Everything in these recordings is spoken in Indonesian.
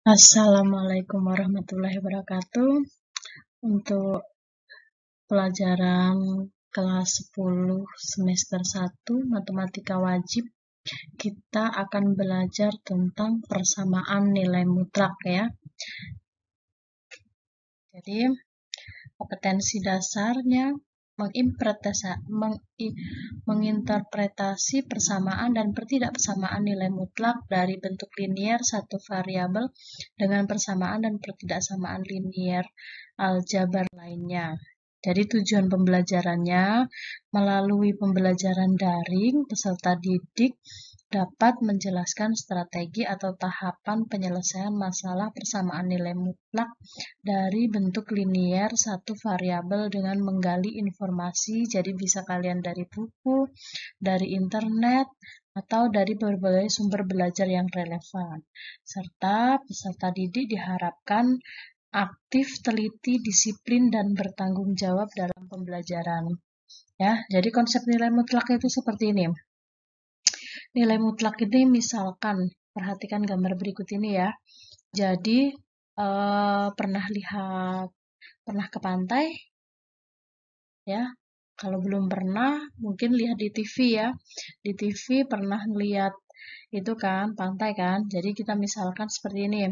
Assalamualaikum warahmatullahi wabarakatuh. Untuk pelajaran kelas 10 semester 1 matematika wajib, kita akan belajar tentang persamaan nilai mutlak ya. Jadi, kompetensi dasarnya menginterpretasi persamaan dan pertidakpersamaan nilai mutlak dari bentuk linier satu variabel dengan persamaan dan pertidaksamaan linier aljabar lainnya. Jadi tujuan pembelajarannya melalui pembelajaran daring, peserta didik dapat menjelaskan strategi atau tahapan penyelesaian masalah persamaan nilai mutlak dari bentuk linier satu variabel dengan menggali informasi, jadi bisa kalian dari buku, dari internet, atau dari berbagai sumber belajar yang relevan. Serta peserta didik diharapkan aktif, teliti, disiplin, dan bertanggung jawab dalam pembelajaran. Ya, jadi konsep nilai mutlak itu seperti ini. Nilai mutlak ini misalkan, perhatikan gambar berikut ini ya. Jadi, pernah ke pantai? Ya, kalau belum pernah, mungkin lihat di TV ya. Di TV pernah lihat itu kan, pantai kan. Jadi kita misalkan seperti ini.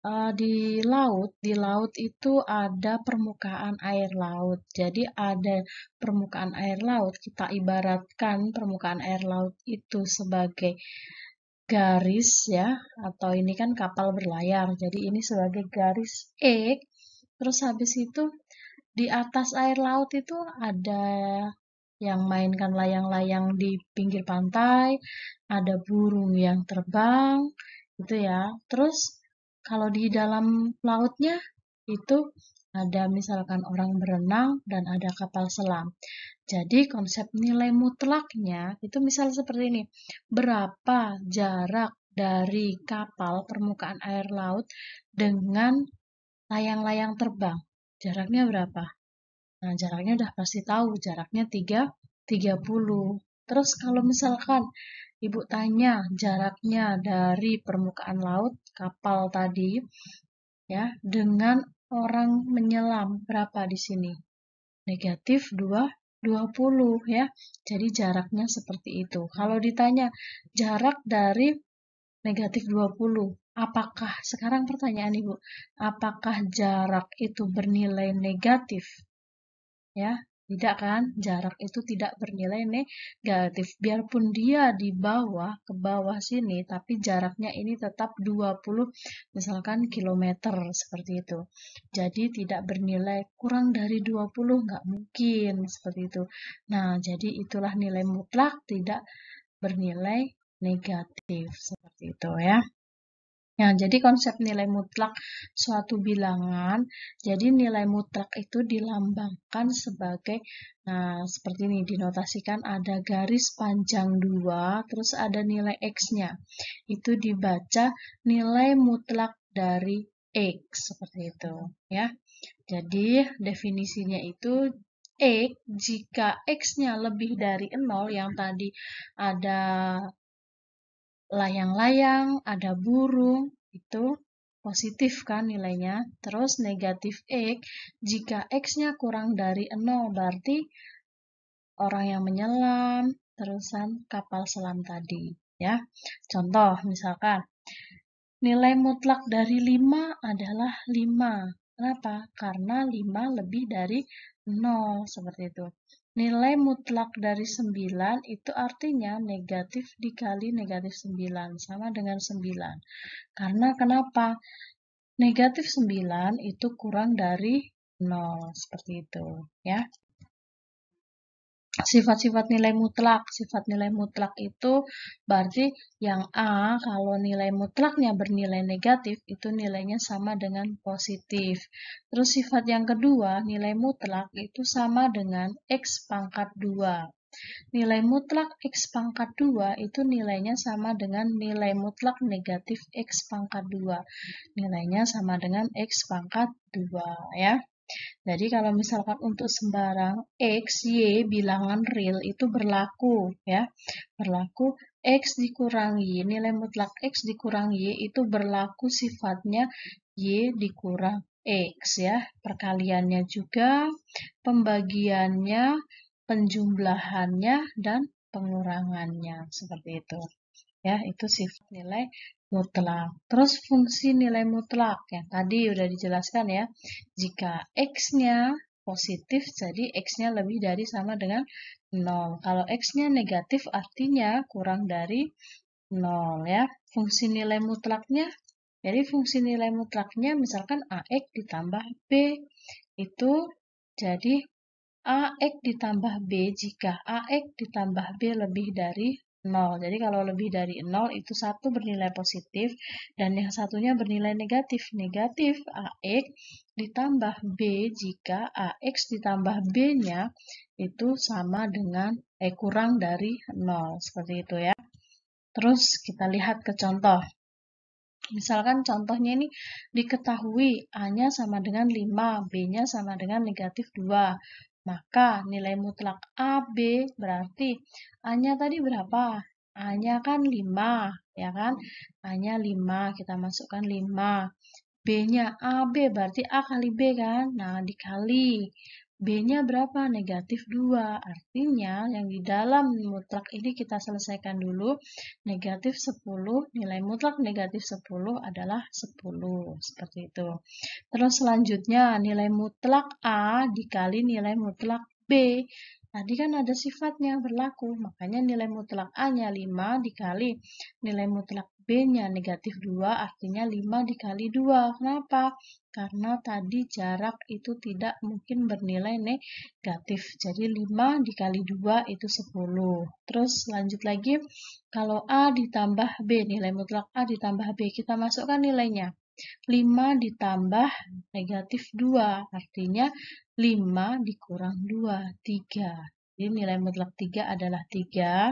Di laut itu ada permukaan air laut. Jadi ada permukaan air laut. Kita ibaratkan permukaan air laut itu sebagai garis ya, atau ini kan kapal berlayar. Jadi ini sebagai garis X. Terus habis itu di atas air laut itu ada yang mainkan layang-layang di pinggir pantai, ada burung yang terbang, gitu ya. Terus kalau di dalam lautnya itu ada misalkan orang berenang dan ada kapal selam. Jadi konsep nilai mutlaknya itu misal seperti ini. Berapa jarak dari kapal permukaan air laut dengan layang-layang terbang? Jaraknya berapa? Nah, jaraknya udah pasti tahu, jaraknya 30. Terus kalau misalkan Ibu tanya jaraknya dari permukaan laut, kapal tadi, ya, dengan orang menyelam, berapa di sini? Negatif 20 ya. Jadi jaraknya seperti itu. Kalau ditanya jarak dari negatif 20, apakah, sekarang pertanyaan Ibu, apakah jarak itu bernilai negatif? Ya, tidak kan? Jarak itu tidak bernilai negatif. Biarpun dia di bawah, ke bawah sini, tapi jaraknya ini tetap 20, misalkan kilometer, seperti itu. Jadi tidak bernilai kurang dari 20, nggak mungkin, seperti itu. Nah, jadi itulah nilai mutlak tidak bernilai negatif, seperti itu ya. Nah, jadi konsep nilai mutlak suatu bilangan, jadi nilai mutlak itu dilambangkan sebagai, nah seperti ini, dinotasikan ada garis panjang 2, terus ada nilai X-nya. Itu dibaca nilai mutlak dari X, seperti itu ya. Jadi definisinya itu X, jika X-nya lebih dari 0, yang tadi ada layang-layang, ada burung, itu positif kan nilainya. Terus negatif X, jika X-nya kurang dari 0, berarti orang yang menyelam, terusan kapal selam tadi. Ya, contoh misalkan, nilai mutlak dari 5 adalah 5. Kenapa? Karena 5 lebih dari 0, seperti itu. Nilai mutlak dari 9 itu artinya negatif dikali negatif 9, sama dengan 9. Karena kenapa? Negatif 9 itu kurang dari 0, seperti itu. Ya. Sifat-sifat nilai mutlak. Sifat nilai mutlak itu berarti yang A, kalau nilai mutlaknya bernilai negatif, itu nilainya sama dengan positif. Terus sifat yang kedua, nilai mutlak itu sama dengan X pangkat 2. Nilai mutlak X pangkat 2 itu nilainya sama dengan nilai mutlak negatif X pangkat 2. Nilainya sama dengan X pangkat 2 ya. Jadi kalau misalkan untuk sembarang X, Y, bilangan real itu berlaku ya. Berlaku X dikurangi, nilai mutlak X dikurangi Y itu berlaku sifatnya Y dikurang X ya. Perkaliannya juga, pembagiannya, penjumlahannya, dan pengurangannya. Seperti itu. Ya, itu sifat nilai mutlak. Terus fungsi nilai mutlak yang tadi udah dijelaskan ya. Jika X-nya positif, jadi X-nya lebih dari sama dengan 0. Kalau X-nya negatif, artinya kurang dari 0 ya. Fungsi nilai mutlaknya, jadi fungsi nilai mutlaknya misalkan AX ditambah B, itu jadi AX ditambah B jika AX ditambah B lebih dari 0. Jadi kalau lebih dari 0 itu satu bernilai positif dan yang satunya bernilai negatif. Negatif AX ditambah B jika AX ditambah B-nya itu sama dengan kurang dari 0. Seperti itu ya. Terus kita lihat ke contoh. Misalkan contohnya ini diketahui A-nya sama dengan 5, B-nya sama dengan negatif 2. Maka nilai mutlak AB berarti A-nya tadi berapa? A-nya kan 5, ya kan? A-nya 5, kita masukkan 5. B-nya AB berarti A kali B kan? Nah, dikali. B-nya berapa? Negatif 2. Artinya yang di dalam mutlak ini kita selesaikan dulu. Negatif 10, nilai mutlak negatif 10 adalah 10. Seperti itu. Terus selanjutnya nilai mutlak A dikali nilai mutlak B. Tadi kan ada sifatnya berlaku, makanya nilai mutlak A-nya 5 dikali nilai mutlak B-nya negatif 2, artinya 5 dikali 2. Kenapa? Karena tadi jarak itu tidak mungkin bernilai negatif. Jadi 5 dikali 2 itu 10. Terus lanjut lagi, kalau A ditambah B, nilai mutlak A ditambah B, kita masukkan nilainya. 5 ditambah negatif 2, artinya 5 dikurang 2, 3. Jadi nilai mutlak 3 adalah 3.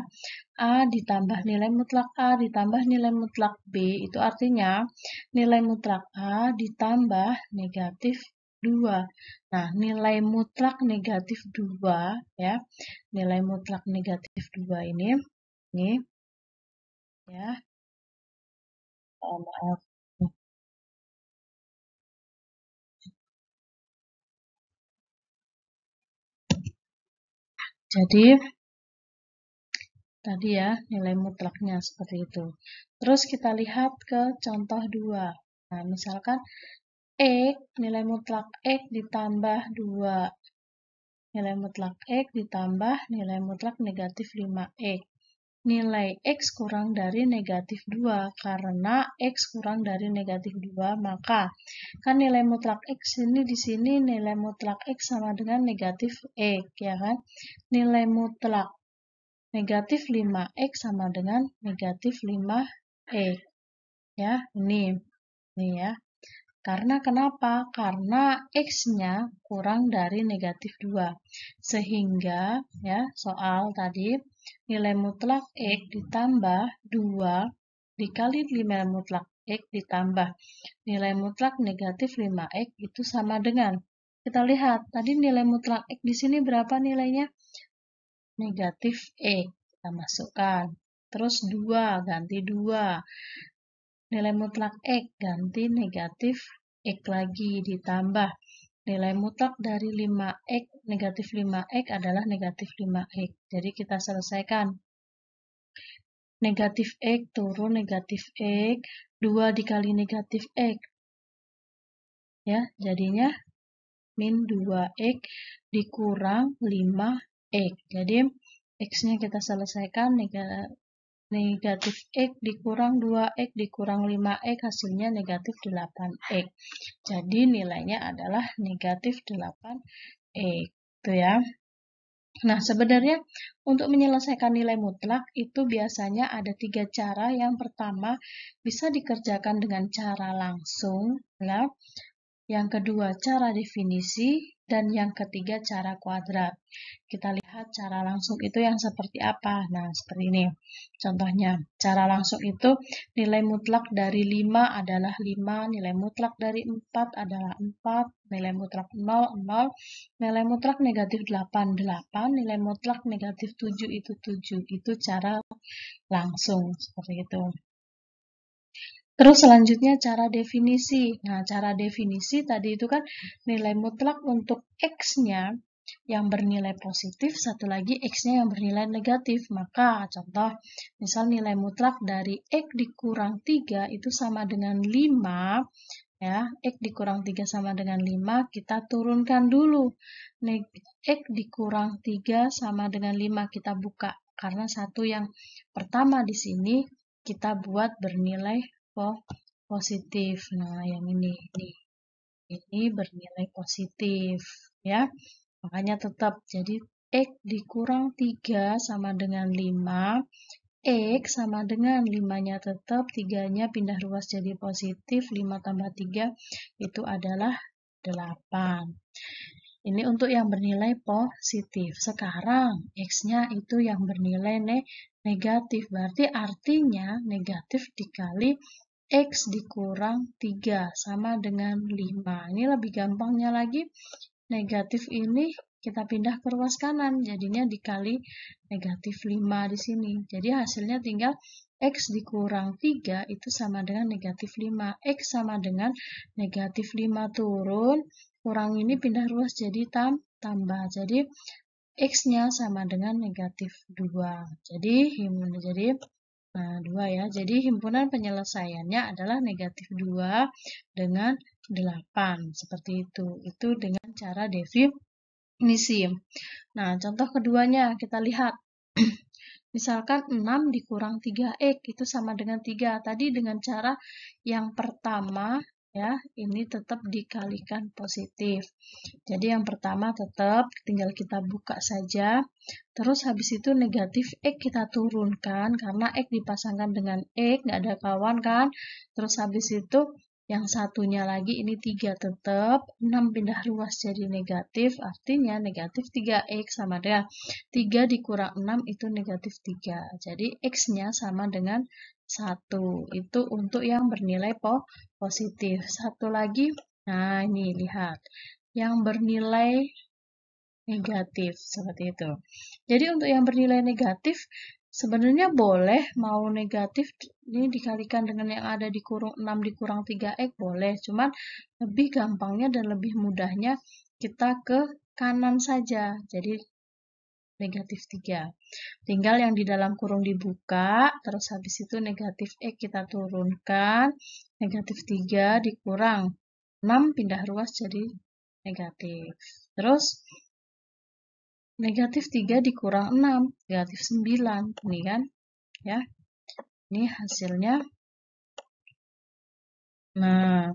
A ditambah nilai mutlak A ditambah nilai mutlak B, itu artinya nilai mutlak A ditambah negatif 2. Nah, nilai mutlak negatif 2 ya. Nilai mutlak negatif 2 ini ya. Maaf. Jadi tadi ya nilai mutlaknya seperti itu. Terus kita lihat ke contoh 2. Nah, misalkan X, nilai mutlak X ditambah 2. Nilai mutlak X ditambah nilai mutlak negatif 5X. Nilai X kurang dari negatif 2. Karena X kurang dari negatif 2, maka kan nilai mutlak X ini di sini nilai mutlak X sama dengan negatif X, ya kan? Nilai mutlak negatif 5X sama dengan negatif 5X. Ya, ini ya. Karena kenapa? Karena X-nya kurang dari negatif 2. Sehingga ya, soal tadi nilai mutlak X ditambah 2 dikali nilai mutlak X ditambah nilai mutlak negatif 5X itu sama dengan, kita lihat tadi nilai mutlak X di sini berapa nilainya? Negatif X. Kita masukkan. Terus 2, ganti 2. Nilai mutlak X ganti negatif X lagi ditambah. Nilai mutlak dari 5X, negatif 5X adalah negatif 5X. Jadi kita selesaikan. Negatif X turun negatif X, 2 dikali negatif X. Ya, jadinya min 2X dikurang 5X. Jadi X-nya kita selesaikan, negatif X dikurang 2X dikurang 5X, hasilnya negatif 8X. Jadi nilainya adalah negatif 8X. Itu ya. Nah, sebenarnya untuk menyelesaikan nilai mutlak itu biasanya ada 3 cara. Yang pertama bisa dikerjakan dengan cara langsung. Ya. Yang kedua cara definisi. Dan yang ketiga cara kuadrat. Kita lihat cara langsung itu yang seperti apa. Nah, seperti ini. Contohnya, cara langsung itu nilai mutlak dari 5 adalah 5, nilai mutlak dari 4 adalah 4, nilai mutlak 0, 0, nilai mutlak negatif 8, 8, nilai mutlak negatif 7 itu 7. Itu cara langsung, seperti itu. Terus selanjutnya cara definisi. Nah, cara definisi tadi itu kan nilai mutlak untuk X-nya yang bernilai positif, satu lagi X-nya yang bernilai negatif. Maka contoh, misal nilai mutlak dari X dikurang 3 itu sama dengan 5, ya, X dikurang 3 sama dengan 5, kita turunkan dulu. X dikurang 3 sama dengan 5, kita buka. Karena satu yang pertama di sini kita buat bernilai positif. Nah, yang ini bernilai positif, ya. Makanya tetap jadi X dikurang 3 sama dengan 5, X sama dengan 5-nya tetap, 3-nya pindah ruas jadi positif, 5 tambah 3 itu adalah 8. Ini untuk yang bernilai positif. Sekarang X-nya itu yang bernilai negatif. Berarti artinya negatif dikali X dikurang 3 sama dengan 5. Ini lebih gampangnya lagi, negatif ini kita pindah ke ruas kanan, jadinya dikali negatif 5 di sini. Jadi hasilnya tinggal X dikurang 3 itu sama dengan negatif 5. X sama dengan negatif 5 turun, kurang ini pindah ruas jadi tambah. Jadi X-nya sama dengan negatif 2. Jadi 2 ya. Jadi himpunan penyelesaiannya adalah negatif 2 dengan 8. Seperti itu. Itu dengan cara definisi. Nah, contoh keduanya kita lihat. Misalkan 6 dikurang 3X itu sama dengan 3. Tadi dengan cara yang pertama, ya, ini tetap dikalikan positif. Jadi yang pertama tetap tinggal kita buka saja. Terus habis itu negatif X kita turunkan karena X dipasangkan dengan X, nggak ada kawan kan. Terus habis itu yang satunya lagi ini 3 tetap, 6 pindah ruas jadi negatif, artinya negatif 3X sama dengan 3 dikurang 6 itu negatif 3. Jadi X-nya sama dengan 1. Itu untuk yang bernilai positif. Satu lagi, nah ini lihat, yang bernilai negatif, seperti itu. Jadi untuk yang bernilai negatif, sebenarnya boleh mau negatif ini dikalikan dengan yang ada di kurung 6 dikurang 3X, boleh. Cuman lebih gampangnya dan lebih mudahnya kita ke kanan saja. Jadi negatif 3. Tinggal yang di dalam kurung dibuka, terus habis itu negatif X kita turunkan, negatif 3 dikurang 6 pindah ruas jadi negatif. Terus negatif 3 dikurang 6, negatif 9. Ini kan, ya. Ini hasilnya. Nah,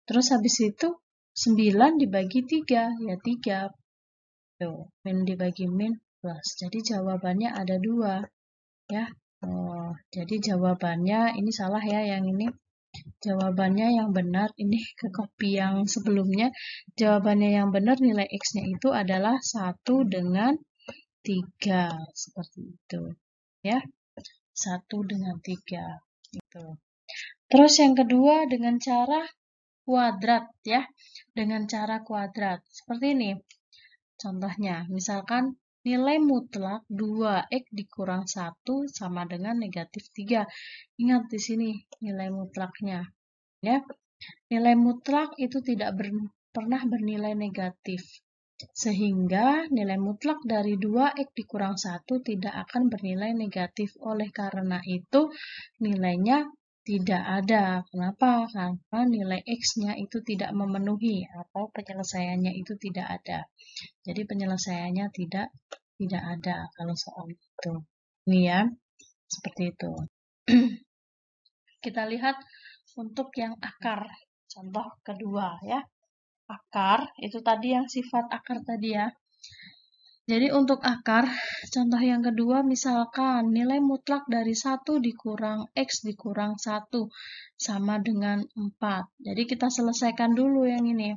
terus habis itu 9 dibagi 3, ya 3. Tuh, min dibagi min plus. Jadi jawabannya ada 2, ya. Oh, jadi jawabannya ini salah ya yang ini. Jawabannya yang benar, ini ke copy yang sebelumnya. Jawabannya yang benar nilai X-nya itu adalah 1 dengan 3. Seperti itu. Ya. 1 dengan 3. Itu. Terus yang kedua dengan cara kuadrat ya. Dengan cara kuadrat. Seperti ini. Contohnya, misalkan nilai mutlak 2X dikurang 1 sama dengan negatif 3. Ingat di sini nilai mutlaknya. Ya. Nilai mutlak itu tidak pernah bernilai negatif. Sehingga nilai mutlak dari 2X dikurang 1 tidak akan bernilai negatif. Oleh karena itu nilainya tidak ada. Kenapa? Karena nilai X-nya itu tidak memenuhi atau penyelesaiannya itu tidak ada. Jadi penyelesaiannya tidak ada kalau soal itu. Ini ya, seperti itu. Kita lihat untuk yang akar. Contoh kedua ya. Akar, itu tadi yang sifat akar tadi ya. Jadi untuk akar, contoh yang kedua misalkan nilai mutlak dari 1 dikurang X dikurang 1 sama dengan 4. Jadi kita selesaikan dulu yang ini.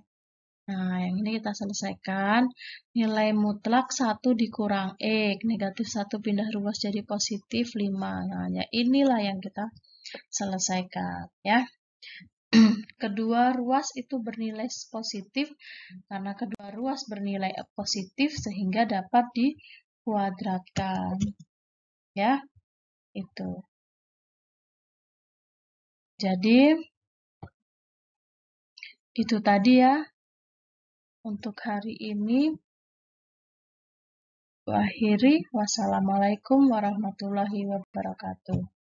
Nah, yang ini kita selesaikan. Nilai mutlak 1 dikurang X. Negatif 1 pindah ruas jadi positif 5. Nah, ya inilah yang kita selesaikan. Ya. Kedua ruas itu bernilai positif karena kedua ruas bernilai positif sehingga dapat dikuadratkan. Ya, itu. Jadi, itu tadi ya untuk hari ini. Akhiri, wassalamualaikum warahmatullahi wabarakatuh.